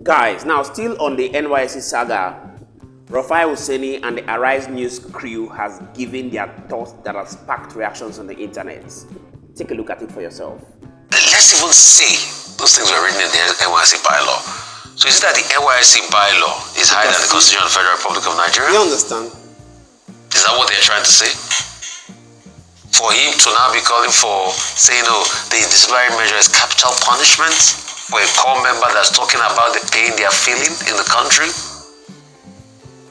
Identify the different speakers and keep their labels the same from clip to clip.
Speaker 1: Guys, now still on the NYSC saga, Rufai, Useni and the Arise News crew has given their thoughts that have sparked reactions on the internet. Take a look at it for yourself.
Speaker 2: Let's even say those things were written in the NYSC bylaw. So is it that the NYSC bylaw is higher than the Constitution of the Federal Republic of Nigeria?
Speaker 1: You understand?
Speaker 2: Is that what they're trying to say? For him to now be calling for saying, oh, the disciplinary measure is capital punishment for a core member that's talking about the pain they are feeling in the country?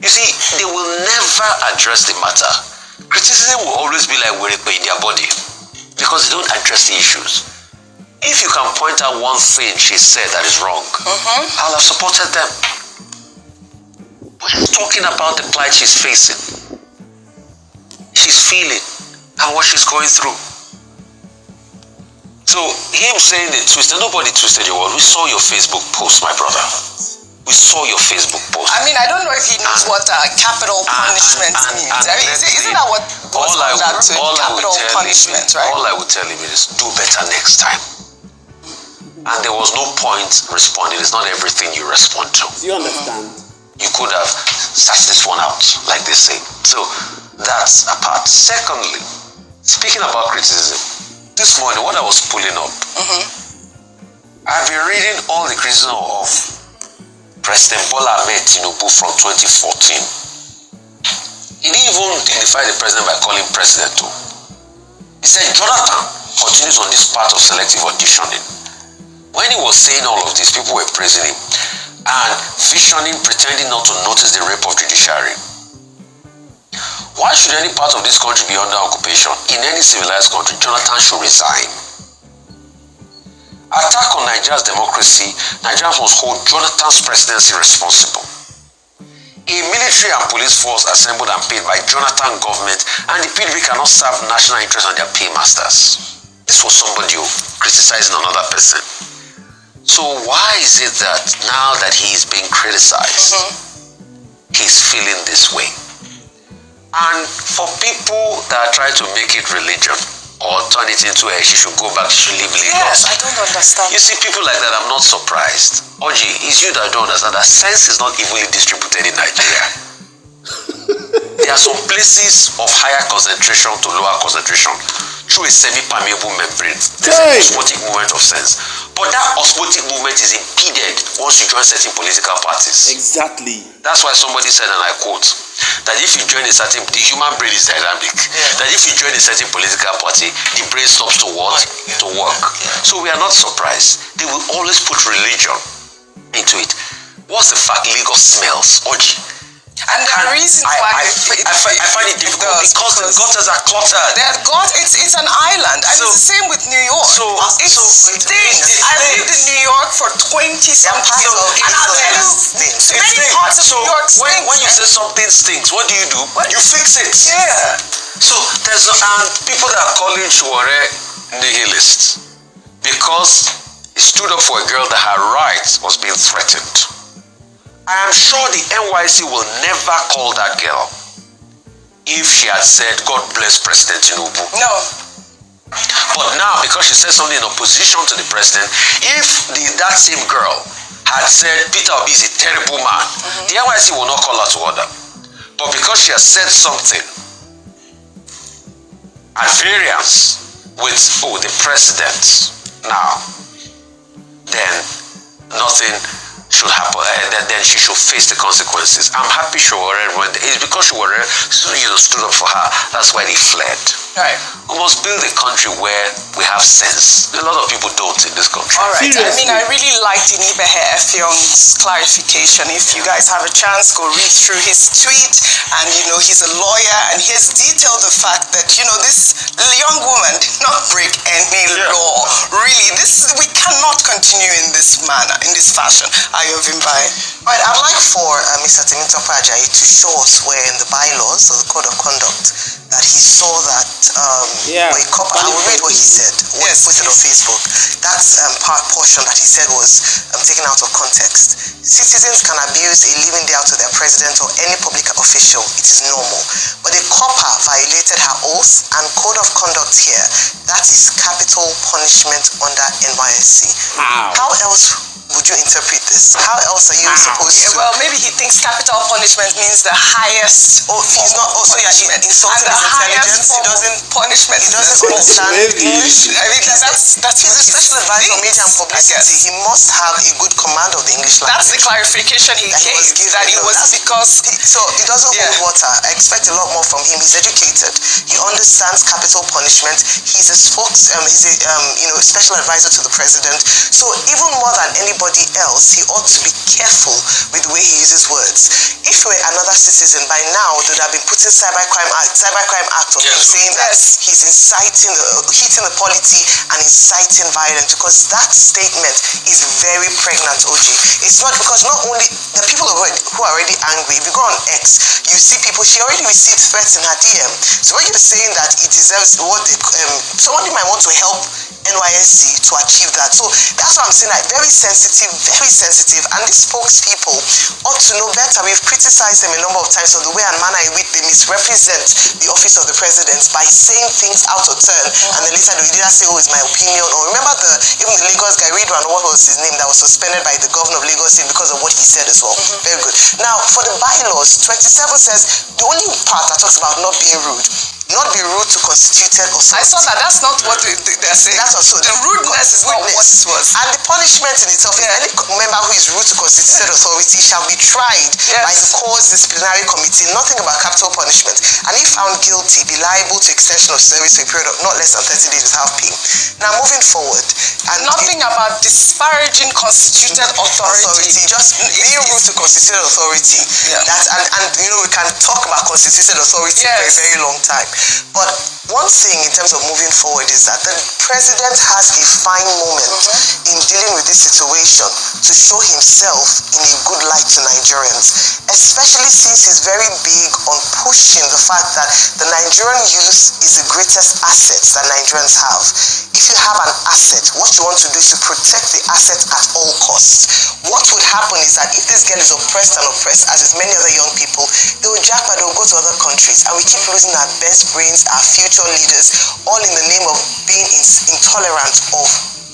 Speaker 2: You see, they will never address the matter. Criticism will always be like we're in their body because they don't address the issues. If you can point out one thing she said that is wrong, I'll have supported them. But she's talking about the plight she's facing, she's feeling, and what she's going through. So him saying they twisted, nobody twisted your word. We saw your Facebook post, my brother. We saw your Facebook post.
Speaker 3: I mean, I don't know if he knows what capital punishment means. I mean, isn't that what goes on that to capital punishment, right?
Speaker 2: All I would tell him is do better next time. And there was no point responding. It's not everything you respond to.
Speaker 1: Do you understand?
Speaker 2: You could have sat this one out, like they say. So that's a part. Secondly, speaking about criticism, this morning, what I was pulling up, I've been reading all the criticism of President Bola Ahmed Tinubu from 2014. He didn't even dignify the president by calling president too. He said Jonathan continues on this path of selective auditioning. When he was saying all of this, people were praising him and visioning, pretending not to notice the rape of judiciary. Why should any part of this country be under occupation? In any civilized country, Jonathan should resign. Attack on Nigeria's democracy, Nigerians must hold Jonathan's presidency responsible. A military and police force assembled and paid by Jonathan government, and the PDP cannot serve national interests on their paymasters. This was somebody criticizing another person. So why is it that now that he is being criticized, he's feeling this way? And for people that try to make it religion or turn it into she should go back, she should leave Lagos.
Speaker 3: Yes, I don't understand.
Speaker 2: You see people like that, I'm not surprised. Oji, it's you that don't understand that sense is not evenly distributed in Nigeria. There are some places of higher concentration to lower concentration through a semi-permeable membrane. There's an osmotic movement of sense. But that osmotic movement is impeded once you join certain political parties.
Speaker 1: Exactly.
Speaker 2: That's why somebody said, and I quote, that if you join the human brain is dynamic. That if you join a certain political party, the brain stops to what? To work. So we are not surprised. They will always put religion into it. What's the fact Lagos smells? Oji.
Speaker 3: And the reason why
Speaker 2: I find it difficult because the gutters are cluttered.
Speaker 3: It's an island, and it's the same with New York. It stinks. I lived in New York for 20-something years, and I'll tell you, many parts of New York stink.
Speaker 2: When you say something stinks, what do? You fix it.
Speaker 3: Yeah.
Speaker 2: So there's people that are calling sowore nihilists because he stood up for a girl that her rights was being threatened. I am sure the NYSC will never call that girl if she had said, God bless President Tinubu.
Speaker 3: No.
Speaker 2: But now, because she said something in opposition to the president, if that same girl had said, Peter Obi is a terrible man, the NYSC will not call her to order. But because she has said something at variance with the president now, then nothing should happen, then she should face the consequences. I'm happy Sowore went. It's because Sowore stood up for her. That's why they fled.
Speaker 3: Right.
Speaker 2: We must build a country where we have sense. A lot of people don't in this country.
Speaker 3: All right.
Speaker 1: Seriously.
Speaker 3: I mean, I really liked Inibehe Efion's clarification. If you guys have a chance, go read through his tweet. And, he's a lawyer, and he has detailed the fact that, this young woman did not break any law. Really, we cannot continue in this manner, in this fashion.
Speaker 4: Right, I'd like for Mr. Temitope Ajayi to show us where in the bylaws or the code of conduct that he saw that a couple. I will read what he said. What he put it on Facebook. That's portion that he said was taken out of context. He citizens can abuse a living day out of their president or any public official. It is normal. But a corper violated her oath and code of conduct here. That is capital punishment under NYSC. How else would you interpret this? How else are you supposed to?
Speaker 3: Well, maybe he thinks capital punishment means the highest.
Speaker 4: He's not. Also, yeah, insulting his intelligence. He doesn't.
Speaker 3: Punishment.
Speaker 4: He doesn't understand English.
Speaker 3: I mean,
Speaker 4: he's a special advisor on media and publicity. He must have a good command of the English language.
Speaker 3: That's the clarification he gave. That it was because.
Speaker 4: So it doesn't hold water. I expect a lot more from him. He's educated. He understands capital punishment. He's a he's a special advisor to the president. So even more than anybody else, he ought to be careful with the way he uses words. If we're another citizen, by now they would have been putting cybercrime act on him, saying that he's inciting, hitting the polity and inciting violence, because that statement is very pregnant, OG. It's not because not only the people who are already angry. If you go on X, you see people. She already received threats in her DM. So when you're saying that it deserves what somebody might want to help NYSC to achieve that. So that's what I'm saying. Like very sensitive, and these spokespeople ought to know better. We've criticized them a number of times on the way and manner in which they misrepresent the office of the president by saying things out of turn, and then later they will either say, "Oh, it's my opinion," or remember even the Lagos guy, Ridwan, what was his name, that was suspended by the governor of Lagos State because of what he said as well. Very good. Now for the bylaws, 27 says the only part that talks about not being rude. Not be rude to constituted authority.
Speaker 3: I saw that. That's not what they're saying.
Speaker 4: That's also
Speaker 3: the rudeness is not what it was.
Speaker 4: And the punishment in itself, any member who is rude to constituted authority shall be tried by the court's disciplinary committee. Nothing about capital punishment. And if found guilty, be liable to extension of service for a period of not less than 30 days without pay. Now moving forward, and
Speaker 3: nothing about disparaging constituted authority.
Speaker 4: Just being rude to constituted authority. That and we can talk about constituted authority for a very long time. But one thing in terms of moving forward is that the president has a fine moment in dealing with this situation to show himself in a good light to Nigerians, especially since he's very big on pushing the fact that the Nigerian youth is the greatest asset that Nigerians have. If you have an asset, what you want to do is to protect the asset at all costs. What would happen is that if this girl is oppressed, as is many other young people, they will jackpot, they will go to other countries, and we keep losing our best brains, our future leaders, all in the name of being intolerant of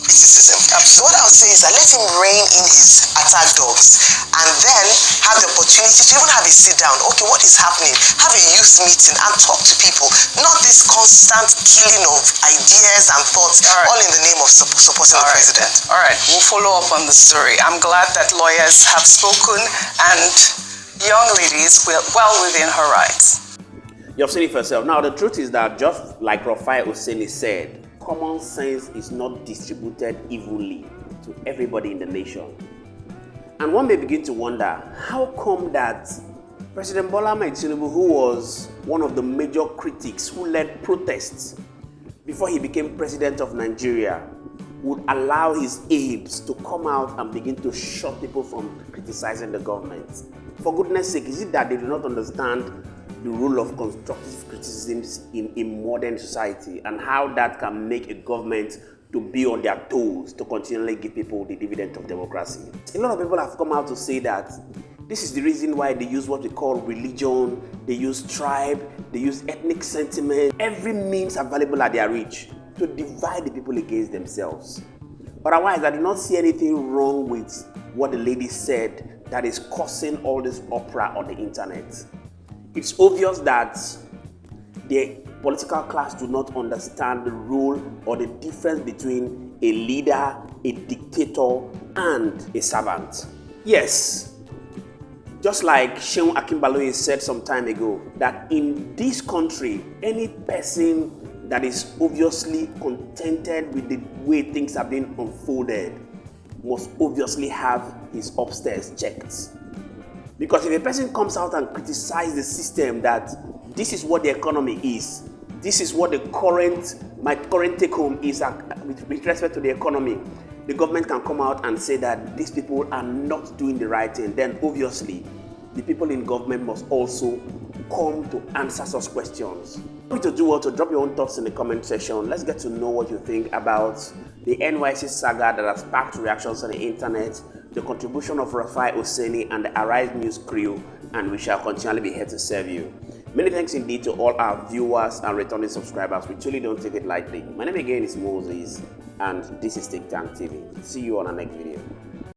Speaker 4: criticism. So what I would say is that let him rein in his attack dogs and then have the opportunity to even have a sit down. Okay, what is happening? Have a youth meeting and talk to people. Not this constant killing of ideas and thoughts, all in the name of supporting the president.
Speaker 3: All right, we'll follow up on the story. I'm glad that lawyers have spoken and young ladies were well within her rights.
Speaker 1: You've seen it for yourself. Now, the truth is that just like Rufai Useni said, common sense is not distributed evenly to everybody in the nation. And one may begin to wonder, how come that President Bola Ahmed Tinubu, who was one of the major critics who led protests before he became president of Nigeria, would allow his aides to come out and begin to shut people from criticizing the government? For goodness sake, is it that they do not understand the role of constructive criticisms in modern society and how that can make a government to be on their toes to continually give people the dividend of democracy? A lot of people have come out to say that this is the reason why they use what we call religion, they use tribe, they use ethnic sentiment, every means available at their reach to divide the people against themselves. Otherwise, I do not see anything wrong with what the lady said that is causing all this uproar on the internet. It's obvious that the political class do not understand the role or the difference between a leader, a dictator, and a servant. Yes, just like Sheun Akinbaloye said some time ago, that in this country, any person that is obviously contented with the way things have been unfolded must obviously have his upstairs checked. Because if a person comes out and criticizes the system that this is what the economy is, this is what my current take home is with respect to the economy, the government can come out and say that these people are not doing the right thing, then obviously the people in government must also come to answer such questions. To do what? To drop your own thoughts in the comment section. Let's get to know what you think about the NYSC saga that has sparked reactions on the internet, the contribution of Rufai, Useni, and the Arise News crew, and we shall continually be here to serve you. Many thanks indeed to all our viewers and returning subscribers. We truly don't take it lightly. My name again is Moses, and this is Think Tank TV. See you on our next video.